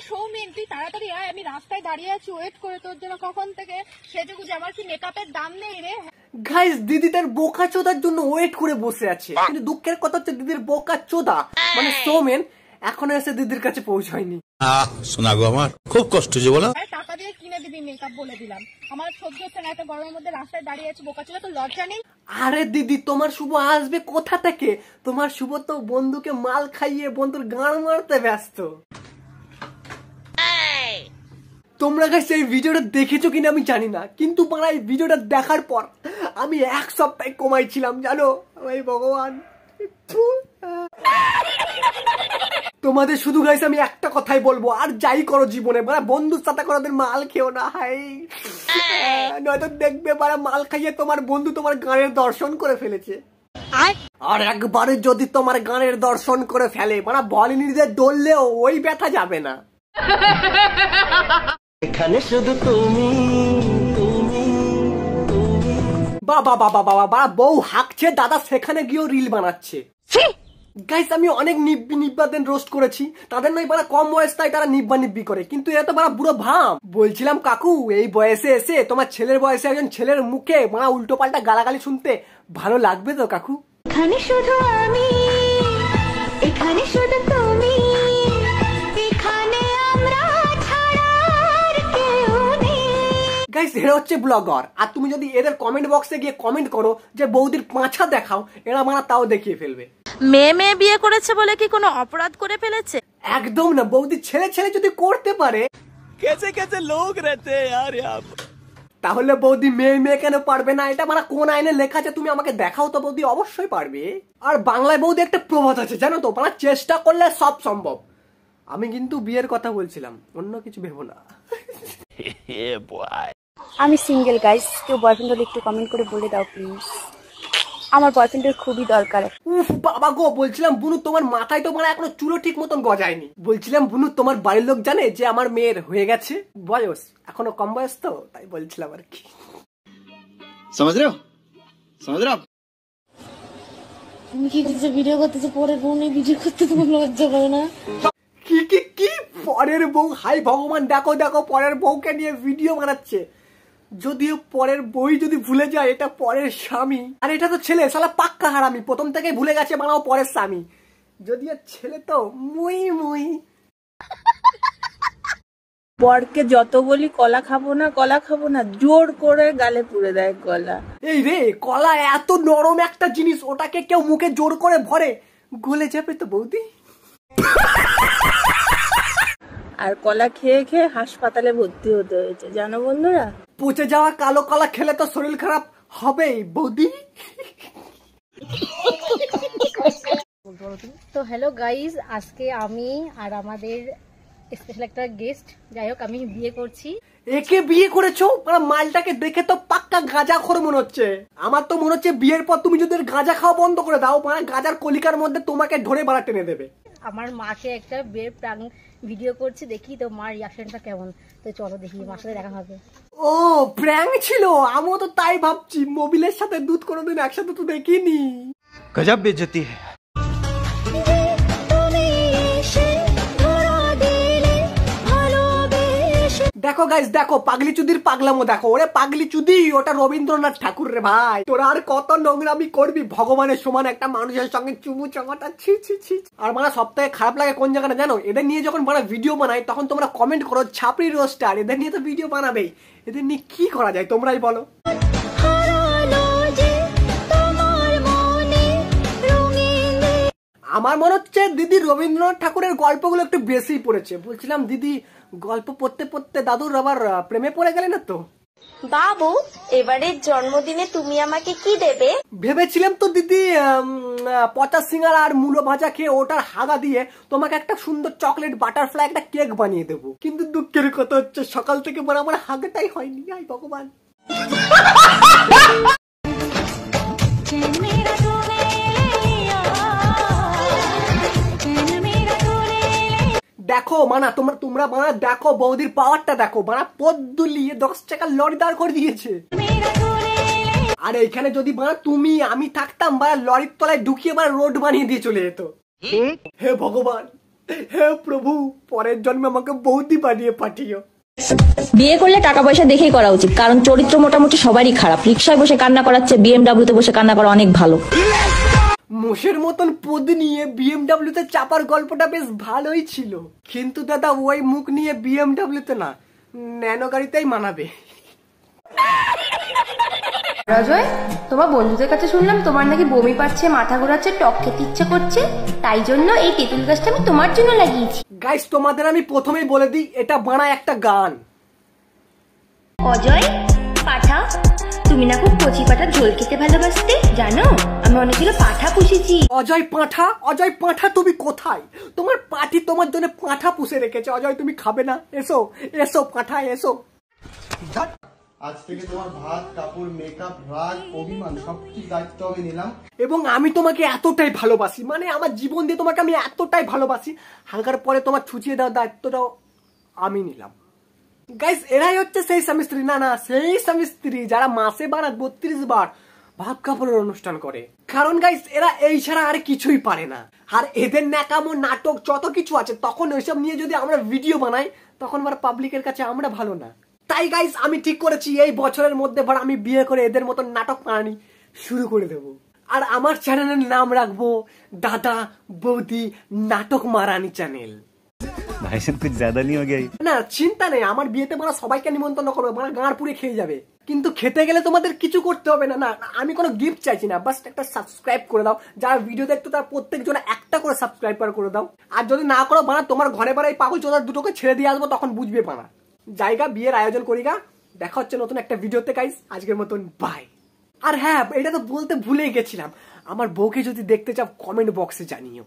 সৌমিন তুই তাড়াতাড়ি আয়, আমি রাস্তায় দাঁড়িয়ে আছি ওয়েট করে তোর জন্য কখন থেকে। সেজেগুজে আমার কি মেকআপের দাম নেই রে? গাইস দিদি তার বোকা চোদার জন্য ওয়েট করে বসে আছে, কিন্তু দুঃখের কথা হচ্ছে দিদির বোকা চোদা মানে সৌমেন এখনো এসে দিদির কাছে পৌঁছায়নি। শোনা গো আমার খুব কষ্ট যে বলো। টাকা দিয়ে কিনে দিবি মেকআপ বলে দিলাম, আমার সহ্য হচ্ছে না, এত গরমের মধ্যে রাস্তায় দাঁড়িয়ে আছি বোকা চোদা, তো লজ্জা নেই? আরে দিদি তোমার শুভ আসবে কোথা থেকে? তোমার শুভ তো বন্ধুকে মাল খাইয়ে বন্ধুর গান মারতে ব্যস্ত। তোমরা গাইস এই ভিডিওটা দেখেছো কিনা আমি জানি না, কিন্তু বাড়া এই ভিডিওটা দেখার পর আমি 1 সপ্তাহ কমাইছিলাম জানো। ওই ভগবান তোমাদের শুধু গাইস আমি একটা কথাই বলবো, আর যাই করো জীবনে বাড়া বন্ধুর সাথে কোনোদিন মাল খেও না। হাই নয়তো দেখবে বাড়া মাল খাইয়ে তোমার বন্ধু তোমার গানের দর্শন করে ফেলেছে, আর একবারে যদি তোমার গানের দর্শন করে ফেলে বাড়া ভলিনিদের দৌড়লেও ওই ব্যথা যাবে না। এখানে শুধু তুমি তুমি তুমি বাবা বাবা বাবা বাবা বউ হাঁকছে, দাদা সেখানে গিয়েও রিল বানাচ্ছে। গাইস আমি অনেক নিব্বাদের রোস্ট করেছি, তাদের নয় বাড়া কম বয়স তাই তারা নিব্বি করে, কিন্তু এরা তো বাড়া বুড়ো ভাম। বলছিলাম কাকু এই বয়সে এসে তোমার ছেলের বয়সে একজন ছেলের মুখে বাড়া উল্টো পাল্টা গালাগালি শুনতে ভালো লাগবে তো কাকু? এখানে শুধু আমি, এখানে শুধু তুমি, এখানে আমরা ছাড়া আর কেউ নেই। গাইস এরা হচ্ছে ব্লগার, আর তুমি যদি এদের কমেন্ট বক্সে গিয়ে কমেন্ট করো যে বৌদির পাঁচা দেখাও, এরা মারা তাও দেখিয়ে ফেলবে। মেয়ে বিয়ে করেছে বলে কি কোনো অপরাধ করে ফেলেছে? একদম না, বৌদি ছেলে যদি করতে পারে कैसे कैसे लोग रहते हैं यार यहाँ पर, তাহলে বৌদি মেয়ে কেন পারবে না? এটা মানে কোন আইনে লেখা আছে তুমি আমাকে দেখাও তো। বৌদি অবশ্যই পারবে। আর বাংলায় বৌদি একটা প্রবাদ আছে জানো তো, মানে চেষ্টা করলে সব সম্ভব। আমি কিন্তু বিয়ের কথা বলছিলাম, অন্য কিছু ভেবো না। আমি সিঙ্গেল গাইস, কেউ বয়ফ্রেন্ড হলে একটু কমেন্ট করে বলে দাও প্লিজ, আমার বয়ফ্রেন্ডের খুবই দরকার। উফ বাবা গো, বলছিলাম বুনু তোমার মাথায় তো মানে এখনো চুলো ঠিক মতন গজায়নি। বলছিলাম বুনু তোমার বাড়ির লোক জানে যে আমার মেয়ের হয়ে গেছে বয়স, এখনো কম বয়স তো, তাই বলছিলাম আর কি। समझ रहे हो তুমি কি কিছু ভিডিও করতেছো, পরের বউ নিয়ে ভিডিও করতে তোমার লজ্জা করে না? কি পরের বউ? হাই ভগবান, দেখো দেখো পরের বউকে নিয়ে ভিডিও বানাচ্ছে। যদিও পরের বই যদি ভুলে যায় এটা পরের স্বামী, আর এটা তো ছেলে শালা পাক্কা হারামি, প্রথম থেকে ভুলে গেছে বানাও পরের স্বামী। যদিও ছেলে তো মুই বরকে যত বলি কলা খাবো না জোর করে গালে পুড়ে দেয় কলা। এই রে কলা এত নরম একটা জিনিস, ওটাকে কেউ মুখে জোর করে ভরে গলে যাবে তো বৌদি। আর কলা খেয়ে খেয়ে হাসপাতালে ভর্তি হতে হয়েছে জানো বন্ধুরা। পচে যাওয়া কালো কলা খেলে তো শরীর খারাপ হবেই বৌদি। তো হ্যালো গাইজ, আজকে আমি আর আমাদের স্পেশাল একটা গেস্ট, যাই হোক আমি বিয়ে করছি। একে বিয়ে করেছো? মালটাকে দেখে তো পাক্কা গাঁজাখোর মনে হচ্ছে। আমার তো মনে হচ্ছে বিয়ের পর তুমি যদি গাঁজা খাওয়া বন্ধ করে দাও, মানে গাঁজার কলিকার মধ্যে তোমাকে ধরে বাড়া টেনে দেবে। আমার মাকে একটা বিয়ের প্রাং ভিডিও করছি, দেখি তো মার রিয়াকশনটা কেমন। তো চলো দেখি, মার সাথে দেখা হবে। ও প্র্যাঙ্ক ছিল, আমিও তো তাই ভাবছি। মোবিলের সাথে দুধ কোনোদিন একসাথে তো দেখিনি। गजब बेइज्जती है। দেখো গাইস দেখো, পাগলি চুদির পাগলামো দেখো। ওরে পাগলি চুদি, ওটা রবীন্দ্রনাথ ঠাকুর রে ভাই। তোরা আর কত নোংরামি করবি ভগবানের সমান একটা মানুষের সঙ্গে চুমু চামাটা, ছি ছি ছি। আর মানে সব থেকে খারাপ লাগে কোন জায়গাটা জানো? এদের নিয়ে যখন মানে ভিডিও বানাই তখন তোমরা কমেন্ট করো ছাপড়ি রোস্টার। এদের নিয়ে তো ভিডিও বানাবেই, এদের নিয়ে কি করা যায় তোমরাই বলো। আমার মনে হচ্ছে দিদি রবীন্দ্রনাথ ঠাকুরের গল্পগুলো একটু বেশি পড়েছে। বলছিলাম দিদি গল্প পড়তে পড়তে দাদুর আবার প্রেমে পড়ে গেলে না তো? বাবু, এবারের জন্মদিনে তুমি আমাকে কি দেবে? ভেবেছিলাম তো দিদি পচা সিঙ্গারা আর মূলো ভাজা খেয়ে ওটার হাগা দিয়ে তোমাকে একটা সুন্দর চকলেট বাটারফ্লাই একটা কেক বানিয়ে দেবো, কিন্তু দুঃখের কথা হচ্ছে সকাল থেকে বলে আমার হাগাটাই হয়নি। আই ভগবান। দেখো মানা তোমরা মানা দেখো বৌদির পাওয়ারটা দেখো, মানা পদ্দুলিয়ে 10 টাকার লরি দাঁড় করে দিয়েছে। আর এখানে যদি মানা তুমি আমি থাকতাম, লরির তলায় ঢুকিয়ে রোড বানিয়ে দিয়ে চলে যেত। হে ভগবান, হে প্রভু, পরের জন্মে আমাকে বৌদি বানিয়ে পাঠিও। বিয়ে করলে টাকা পয়সা দেখেই করা উচিত, কারণ চরিত্র মোটামুটি সবারই খারাপ। রিক্সায় বসে কান্না করাচ্ছে বিএমডাব্লিউতে বসে কান্না করা অনেক ভালো। মোষের মতন পদ নিয়ে বিএমডাব্লিউতে চাপার গল্পটা বেশ ভালোই ছিল, কিন্তু দাদা ওই মুখ নিয়ে বিএমডাব্লিউতে না, ন্যানো গাড়িতেই মানাবে। অজয়, তোমার বন্ধুদের কাছে শুনলাম তোমার নাকি বমি পাচ্ছে, মাথা ঘোরাচ্ছে, টক খেতে ইচ্ছে করছে, তাই জন্য এই তেঁতুল গাছটা আমি তোমার জন্য লাগিয়েছি। গাইস, তোমাদের আমি প্রথমেই বলে দিই, এটা বানা একটা গান। অজয় পাঠা, তুমি না খুব কচি পাঠা ঝোল খেতে ভালোবাসতে, জানো আমি অনেকগুলো পাঠা পুষেছি। অজয় পাঁঠা, অজয় পাঁঠা তুমি কোথায়? তোমার পাটি তোমার জন্য পাঁঠা পুষে রেখেছে। অজয় তুমি খাবে না? এসো এসো পাঁঠা এসো। আজ থেকে তোমার ভাত, কাপড়, মেকআপ, রাগ, অভিমান সবকিছু দায়িত্ব আমি নিলাম। এবং আমি তোমাকে এতটাই ভালোবাসি, মানে আমার জীবন দিয়ে তোমাকে আমি এতটাই ভালোবাসি, হালকার পরে তোমার ছুচিয়ে দেওয়ার দায়িত্বটাও আমি নিলাম। গাইস, এরাই হচ্ছে সেই স্বামী স্ত্রী, না সেই স্বামী স্ত্রী যারা মাসে 32 বার ভাত কাপড়ের অনুষ্ঠান করে। কারণ গাইস, এরা এই ছাড়া আর কিছুই পারে না। আর এদের ন্যাকামো নাটক যত কিছু আছে, তখন ওইসব নিয়ে যদি আমরা ভিডিও বানাই, তখন আবার পাবলিকের কাছে আমরা ভালো না। তাই গাইস, আমি ঠিক করেছি এই বছরের মধ্যে আমি বিয়ে করে এদের মতন নাটক বানানি শুরু করে দেব। আর আমার চ্যানেলের নাম রাখবো দাদা বৌদি নাটক মারানি চ্যানেল। भाई साहब कुछ ज्यादा नहीं हो गया? না চিন্তা নেই, আমার বিয়েতে মানে সবাইকে নিমন্ত্রণ করবে, মানে গাঁড় পুড়ে খেয়ে যাবে। কিন্তু খেতে গেলে তোমাদের কিছু করতে হবে না। না, আমি কোনো গিফট চাইছি না, বাস একটা সাবস্ক্রাইব করে দাও। যারা ভিডিও দেখতো তার প্রত্যেকজন একটা করে সাবস্ক্রাইব করে দাও। আর যদি না করো বানা, তোমার ঘরে বাড়া এই পাগল চোদার দুটোকে ছেড়ে দিয়ে আসবো, তখন বুঝবে বানা। জায়গা বিয়ের আয়োজন করি গা। দেখা হচ্ছে নতুন একটা ভিডিওতে গাইস, আজকের মতন বাই। আর হ্যাঁ, এটা তো বলতে ভুলেই গেছিলাম, আমার বউকে যদি দেখতে চাও কমেন্ট বক্সে জানিও।